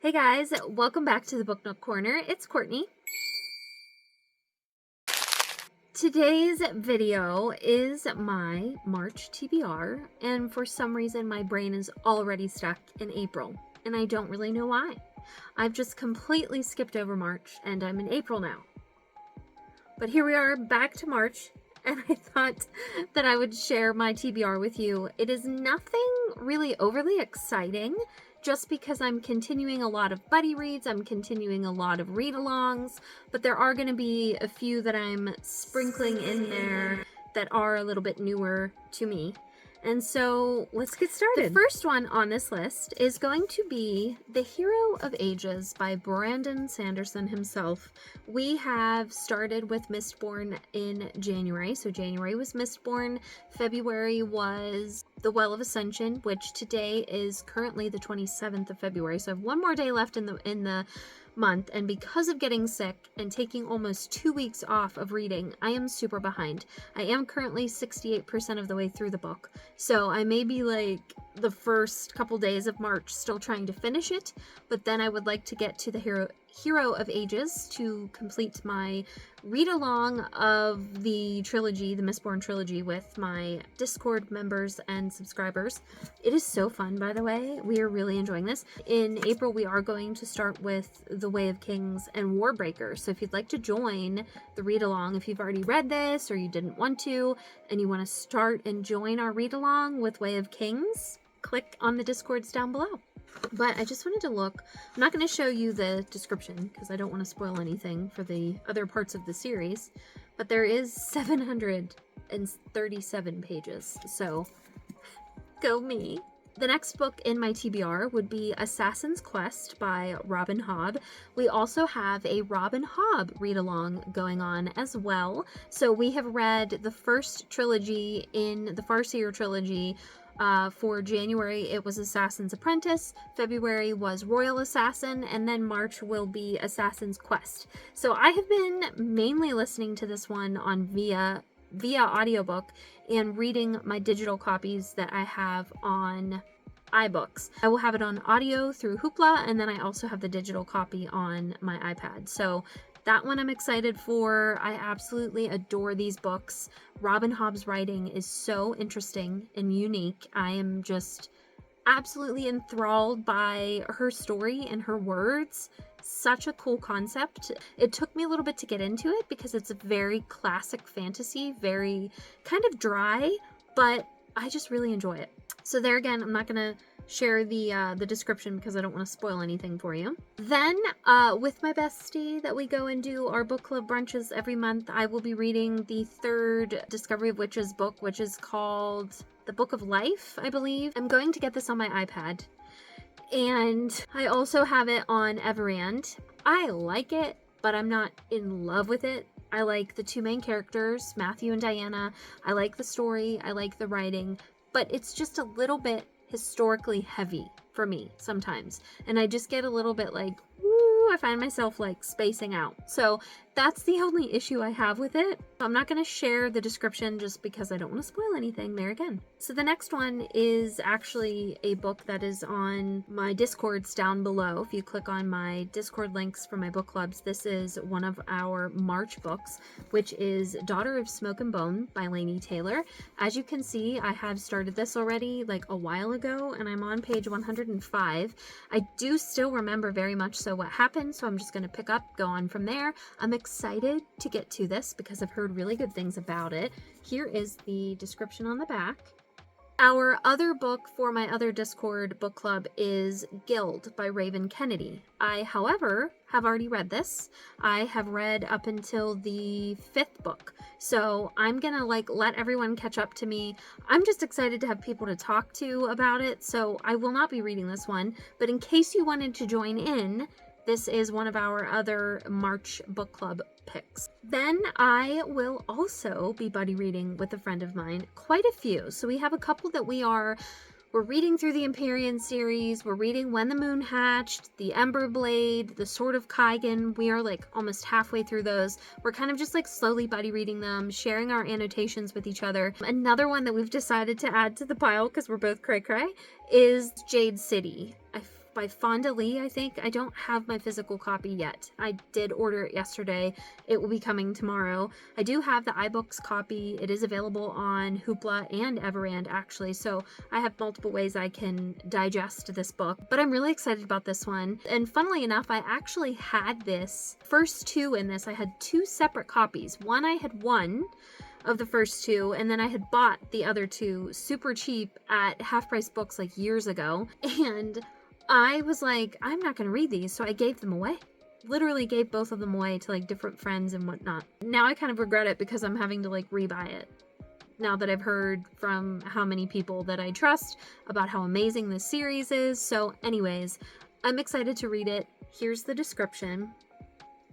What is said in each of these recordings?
Hey guys, welcome back to the Book Nook Corner. It's Courtney. Today's video is my March TBR, and for some reason my brain is already stuck in April, and I don't really know why. I've just completely skipped over March, and I'm in April now. But here we are, back to March, and I thought that I would share my TBR with you. It is nothing really overly exciting, just because I'm continuing a lot of buddy reads, I'm continuing a lot of read-alongs, but there are going to be a few that I'm sprinkling in there that are a little bit newer to me. And so let's get started. The first one on this list is going to be The Hero of Ages by Brandon Sanderson himself. We have started with Mistborn in January. So January was Mistborn, February was The Well of Ascension, which today is currently the 27th of February. So I have one more day left in the month, and because of getting sick and taking almost 2 weeks off of reading, I am super behind. I am currently 68% of the way through the book, so I may be like the first couple days of March still trying to finish it, but then I would like to get to the Hero of Ages to complete my read-along of the trilogy, the Mistborn trilogy, with my Discord members and subscribers. It is so fun, by the way. We are really enjoying this. In April, we are going to start with The Way of Kings and Warbreaker. So if you'd like to join the read-along, if you've already read this or you didn't want to, and you want to start and join our read-along with Way of Kings, click on the Discords down below. But I just wanted to look. I'm not going to show you the description because I don't want to spoil anything for the other parts of the series, but there is 737 pages, so go me. The next book in my TBR would be Assassin's Quest by Robin Hobb. We also have a Robin Hobb read-along going on as well. So we have read the first trilogy in the Farseer trilogy. For January, it was Assassin's Apprentice, February was Royal Assassin, and then March will be Assassin's Quest. So I have been mainly listening to this one on via audiobook and reading my digital copies that I have on iBooks. I will have it on audio through Hoopla, and then I also have the digital copy on my iPad. So that one I'm excited for. I absolutely adore these books. Robin Hobb's writing is so interesting and unique. I am just absolutely enthralled by her story and her words. Such a cool concept. It took me a little bit to get into it because it's a very classic fantasy, very kind of dry, but I just really enjoy it. So there again, I'm not going to share the description because I don't want to spoil anything for you. Then with my bestie that we go and do our book club brunches every month, I will be reading the third Discovery of Witches book, which is called The Book of Life, I believe. I'm going to get this on my iPad, and I also have it on Everand. I like it, but I'm not in love with it. I like the two main characters, Matthew and Diana. I like the story, I like the writing, but it's just a little bit historically heavy for me sometimes, and I just get a little bit like, woo, I find myself like spacing out. So that's the only issue I have with it. I'm not going to share the description just because I don't want to spoil anything there again. So the next one is actually a book that is on my Discords down below. If you click on my Discord links for my book clubs, this is one of our March books, which is Daughter of Smoke and Bone by Laini Taylor. As you can see, I have started this already like a while ago, and I'm on page 105. I do still remember very much so what happened, so I'm just going to pick up, go on from there. I'm excited to get to this because I've heard really good things about it. Here is the description on the back. Our other book for my other Discord book club is Gild by Raven Kennedy. I, however, have already read this. I have read up until the 5th book. So I'm gonna let everyone catch up to me. I'm just excited to have people to talk to about it. So I will not be reading this one, but in case you wanted to join in, this is one of our other March book club picks. Then I will also be buddy reading with a friend of mine, quite a few. So we have a couple that we're reading through the Empyrean series. We're reading When the Moon Hatched, The Ember Blade, The Sword of Kaigan. We are like almost halfway through those. We're kind of just like slowly buddy reading them, sharing our annotations with each other. Another one that we've decided to add to the pile because we're both cray cray is Jade City by Fonda Lee, I think. I don't have my physical copy yet. I did order it yesterday. It will be coming tomorrow. I do have the iBooks copy. It is available on Hoopla and Everand, actually, so I have multiple ways I can digest this book. But I'm really excited about this one. And funnily enough, I actually had this first two in this. I had two separate copies. One, I had one of the first two, and then I had bought the other two super cheap at Half Price Books like years ago, and I was like, I'm not gonna read these, so I gave them away. Literally gave both of them away to like different friends and whatnot. Now I kind of regret it because I'm having to like rebuy it now that I've heard from how many people that I trust about how amazing this series is. So anyways, I'm excited to read it. Here's the description.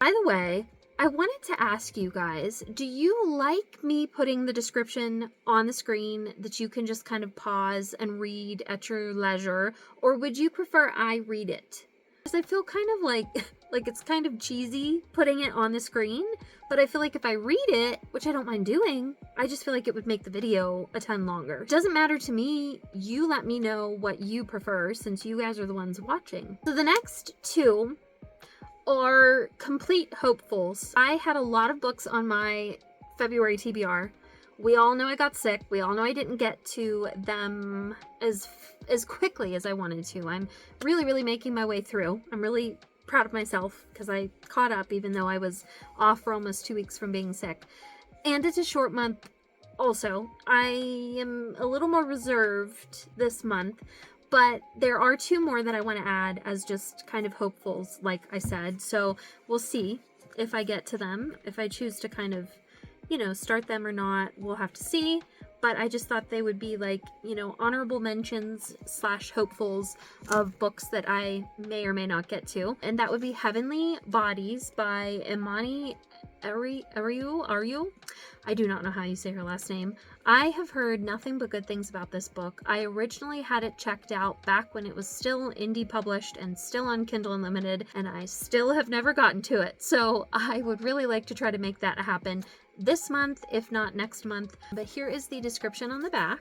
By the way, I wanted to ask you guys, do you like me putting the description on the screen that you can just kind of pause and read at your leisure, or would you prefer I read it? Because I feel kind of like it's kind of cheesy putting it on the screen, but I feel like if I read it, which I don't mind doing, I just feel like it would make the video a ton longer. It doesn't matter to me. You let me know what you prefer since you guys are the ones watching. So the next two are complete hopefuls. I had a lot of books on my February TBR. We all know I got sick. We all know I didn't get to them as quickly as I wanted to. I'm really making my way through. I'm really proud of myself because I caught up even though I was off for almost 2 weeks from being sick. And it's a short month also. I am a little more reserved this month. But there are two more that I want to add as just kind of hopefuls, like I said. So we'll see if I get to them. If I choose to kind of, you know, start them or not, we'll have to see. But I just thought they would be like, you know, honorable mentions / hopefuls of books that I may or may not get to. And that would be Heavenly Bodies by Imani Ariu? I do not know how you say her last name. I have heard nothing but good things about this book. I originally had it checked out back when it was still indie published and still on Kindle Unlimited, and I still have never gotten to it. So I would really like to try to make that happen this month, if not next month. But here is the description on the back.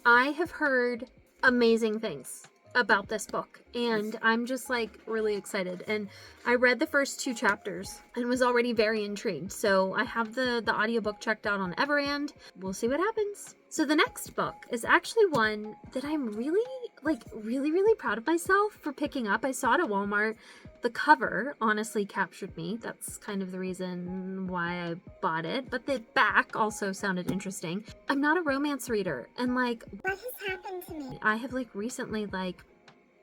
I have heard amazing things about this book, and I'm just like really excited. And I read the first 2 chapters and was already very intrigued. So I have the audiobook checked out on Everand. We'll see what happens. So the next book is actually one that I'm really proud of myself for picking up. I saw it at Walmart. The cover honestly captured me. That's kind of the reason why I bought it. But the back also sounded interesting. I'm not a romance reader, and like, what has happened to me? I have like recently like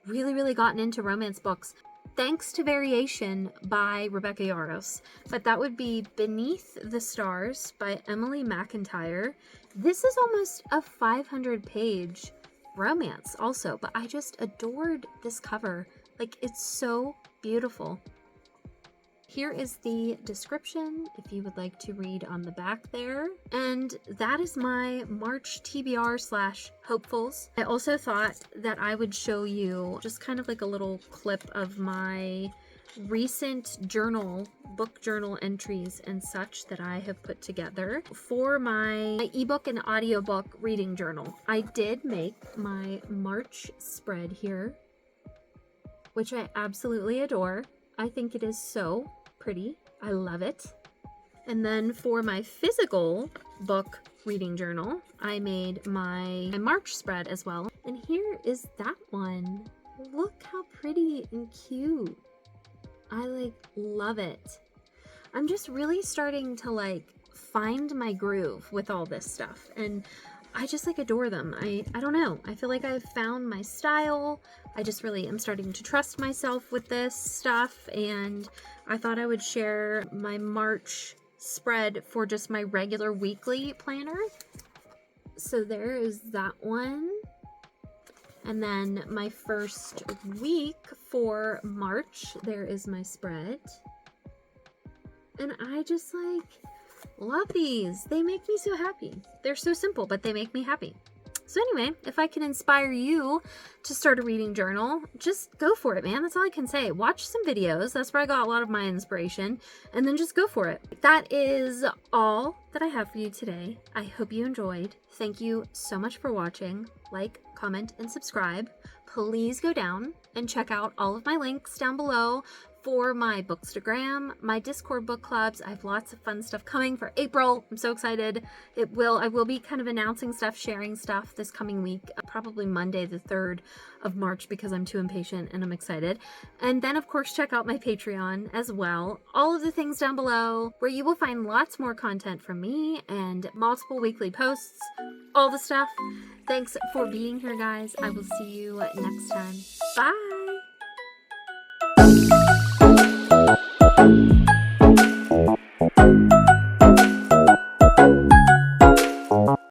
really gotten into romance books thanks to Variation by Rebecca Yarros. But that would be Beneath the Stars by Emily McIntyre. This is almost a 500-page romance also, but I just adored this cover. Like, it's so beautiful. Here is the description if you would like to read on the back there. And that is my March TBR / hopefuls. I also thought that I would show you just kind of like a little clip of my recent book journal entries and such that I have put together for my ebook and audiobook reading journal. I did make my March spread here, which I absolutely adore. I think it is so pretty. I love it. And then for my physical book reading journal, I made my March spread as well. And here is that one. Look how pretty and cute. I like love it. I'm just really starting to like find my groove with all this stuff, and I just like adore them. I don't know. I feel like I've found my style. I just really am starting to trust myself with this stuff, and I thought I would share my March spread for just my regular weekly planner. So there is that one. And then my first week for March, there is my spread. And I just like love these. They make me so happy. They're so simple, but they make me happy. So anyway, if I can inspire you to start a reading journal, just go for it, man. That's all I can say. Watch some videos. That's where I got a lot of my inspiration. And then just go for it. That is all that I have for you today. I hope you enjoyed. Thank you so much for watching. Like, comment, and subscribe. please go down and check out all of my links down below for my Bookstagram, my Discord book clubs. I have lots of fun stuff coming for April. I'm so excited. I will be kind of announcing stuff, sharing stuff this coming week, probably Monday the 3rd of March, because I'm too impatient and I'm excited. And then of course check out my Patreon as well. All of the things down below where you will find lots more content from me and multiple weekly posts, all the stuff. Thanks for being here, guys. I will see you next time. Bye.